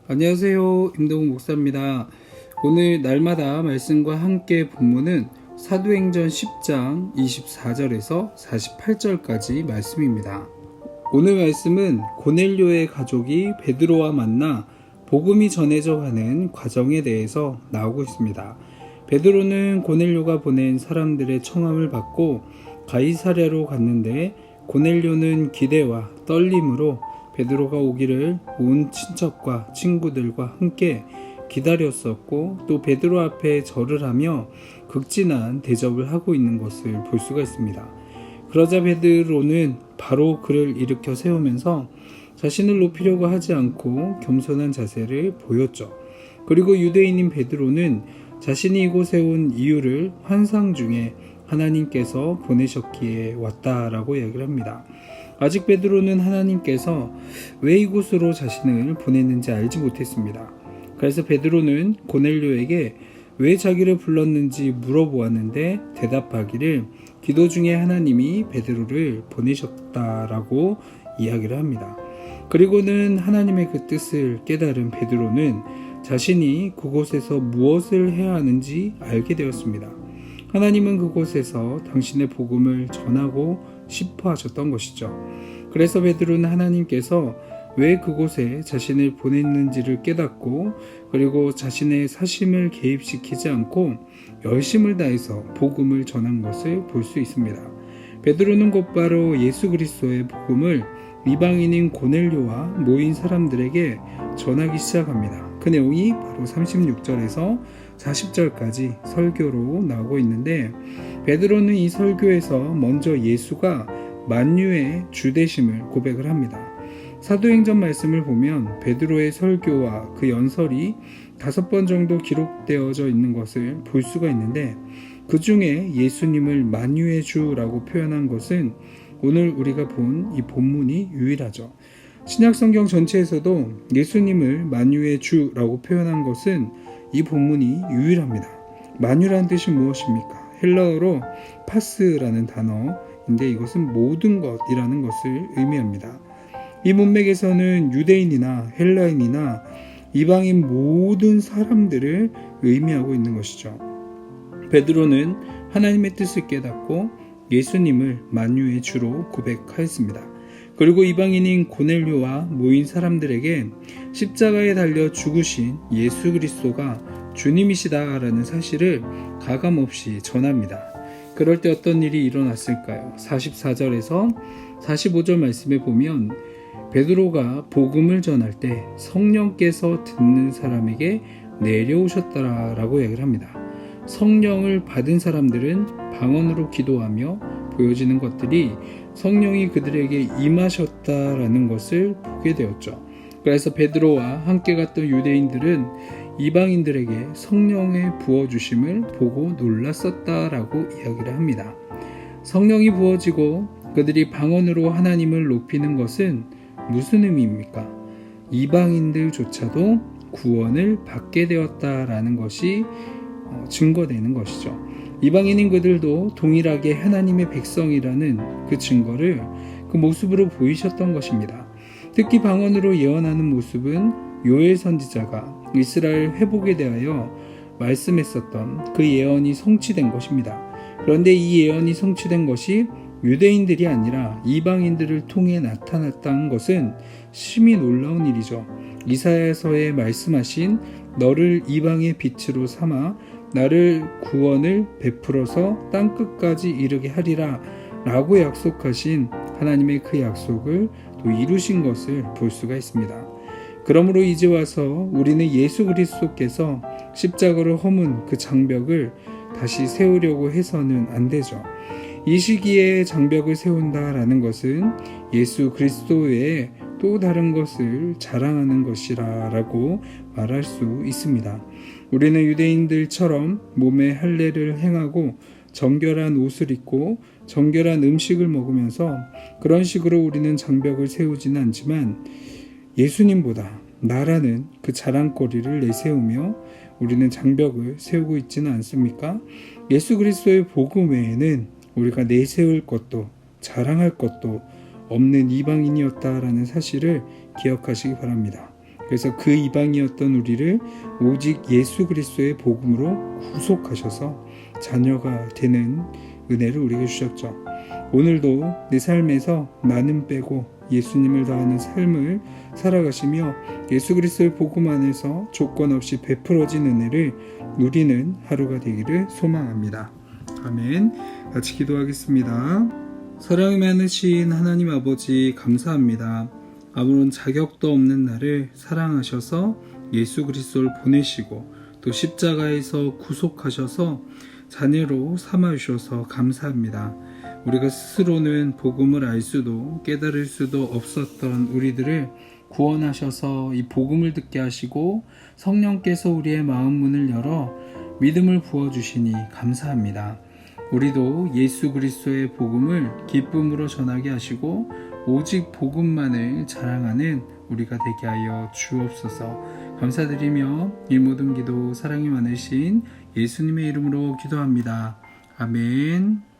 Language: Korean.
안녕하세요. 임동훈 목사입니다. 오늘 날마다 말씀과 함께 본문은 사도행전 10장 24절에서 48절까지 말씀입니다. 오늘 말씀은 고넬료의 가족이 베드로와 만나 복음이 전해져 가는 과정에 대해서 나오고 있습니다. 베드로는 고넬료가 보낸 사람들의 청함을 받고 가이사랴로 갔는데 고넬료는 기대와 떨림으로 베드로가 오기를 온 친척과 친구들과 함께 기다렸었고 또 베드로 앞에 절을 하며 극진한 대접을 하고 있는 것을 볼 수가 있습니다. 그러자 베드로는 바로 그를 일으켜 세우면서 자신을 높이려고 하지 않고 겸손한 자세를 보였죠. 그리고 유대인인 베드로는 자신이 이곳에 온 이유를 환상 중에 하나님께서 보내셨기에 왔다라고 이야기를 합니다. 아직 베드로는 하나님께서 왜 이곳으로 자신을 보냈는지 알지 못했습니다. 그래서 베드로는 고넬료에게 왜 자기를 불렀는지 물어보았는데 대답하기를 기도 중에 하나님이 베드로를 보내셨다라고 이야기를 합니다. 그리고는 하나님의 그 뜻을 깨달은 베드로는 자신이 그곳에서 무엇을 해야 하는지 알게 되었습니다. 하나님은 그곳에서 당신의 복음을 전하고 싶어 하셨던 것이죠. 그래서 베드로는 하나님께서 왜 그곳에 자신을 보냈는지를 깨닫고 그리고 자신의 사심을 개입시키지 않고 열심을 다해서 복음을 전한 것을 볼 수 있습니다. 베드로는 곧바로 예수 그리스도의 복음을 이방인인 고넬료와 모인 사람들에게 전하기 시작합니다. 그 내용이 바로 36절에서 40절까지 설교로 나오고 있는데 베드로는 이 설교에서 먼저 예수가 만유의 주 되심을 고백을 합니다. 사도행전 말씀을 보면 베드로의 설교와 그 연설이 5번 정도 기록되어져 있는 것을 볼 수가 있는데 그 중에 예수님을 만유의 주라고 표현한 것은 오늘 우리가 본 이 본문이 유일하죠. 신약 성경 전체에서도 예수님을 만유의 주라고 표현한 것은 이 본문이 유일합니다. 만유라는 뜻이 무엇입니까? 헬라어로 파스라는 단어인데 이것은 모든 것이라는 것을 의미합니다. 이 문맥에서는 유대인이나 헬라인이나 이방인 모든 사람들을 의미하고 있는 것이죠. 베드로는 하나님의 뜻을 깨닫고 예수님을 만유의 주로 고백하였습니다. 그리고 이방인인 고넬료와 모인 사람들에게 십자가에 달려 죽으신 예수 그리스도가 주님이시다라는 사실을 가감없이 전합니다. 그럴 때 어떤 일이 일어났을까요? 44절에서 45절 말씀에 보면 베드로가 복음을 전할 때 성령께서 듣는 사람에게 내려오셨다라고 이야기를 합니다. 성령을 받은 사람들은 방언으로 기도하며 보여지는 것들이 성령이 그들에게 임하셨다라는 것을 보게 되었죠. 그래서 베드로와 함께 갔던 유대인들은 이방인들에게 성령의 부어주심을 보고 놀랐었다라고 이야기를 합니다. 성령이 부어지고 그들이 방언으로 하나님을 높이는 것은 무슨 의미입니까? 이방인들조차도 구원을 받게 되었다라는 것이 증거되는 것이죠. 이방인인 그들도 동일하게 하나님의 백성이라는 그 증거를 그 모습으로 보이셨던 것입니다. 특히 방언으로 예언하는 모습은 요엘 선지자가 이스라엘 회복에 대하여 말씀했었던 그 예언이 성취된 것입니다. 그런데 이 예언이 성취된 것이 유대인들이 아니라 이방인들을 통해 나타났다는 것은 심히 놀라운 일이죠. 이사야서에 말씀하신 너를 이방의 빛으로 삼아 나를 구원을 베풀어서 땅끝까지 이르게 하리라 라고 약속하신 하나님의 그 약속을 또 이루신 것을 볼 수가 있습니다. 그러므로 이제 와서 우리는 예수 그리스도께서 십자가로 허문 그 장벽을 다시 세우려고 해서는 안 되죠. 이 시기에 장벽을 세운다라는 것은 예수 그리스도 외에 또 다른 것을 자랑하는 것이라고 말할 수 있습니다. 우리는 유대인들처럼 몸에 할례를 행하고 정결한 옷을 입고 정결한 음식을 먹으면서 그런 식으로 우리는 장벽을 세우지는 않지만 예수님보다 나라는 그 자랑거리를 내세우며 우리는 장벽을 세우고 있지는 않습니까? 예수 그리스도의 복음 외에는 우리가 내세울 것도 자랑할 것도 없는 이방인이었다라는 사실을 기억하시기 바랍니다. 그래서 그 이방이었던 우리를 오직 예수 그리스도의 복음으로 구속하셔서 자녀가 되는 은혜를 우리에게 주셨죠. 오늘도 내 삶에서 나는 빼고 예수님을 다하는 삶을 살아가시며 예수 그리스도의 복음 안에서 조건 없이 베풀어진 은혜를 누리는 하루가 되기를 소망합니다. 아멘. 같이 기도하겠습니다. 사랑이 많으신 하나님 아버지 감사합니다. 아무런 자격도 없는 나를 사랑하셔서 예수 그리스도를 보내시고 또 십자가에서 구속하셔서 자녀로 삼아주셔서 감사합니다. 우리가 스스로는 복음을 알 수도 깨달을 수도 없었던 우리들을 구원하셔서 이 복음을 듣게 하시고 성령께서 우리의 마음 문을 열어 믿음을 부어주시니 감사합니다. 우리도 예수 그리스도의 복음을 기쁨으로 전하게 하시고 오직 복음만을 자랑하는 우리가 되게 하여 주옵소서. 감사드리며 이 모든 기도 사랑이 많으신 예수님의 이름으로 기도합니다. 아멘.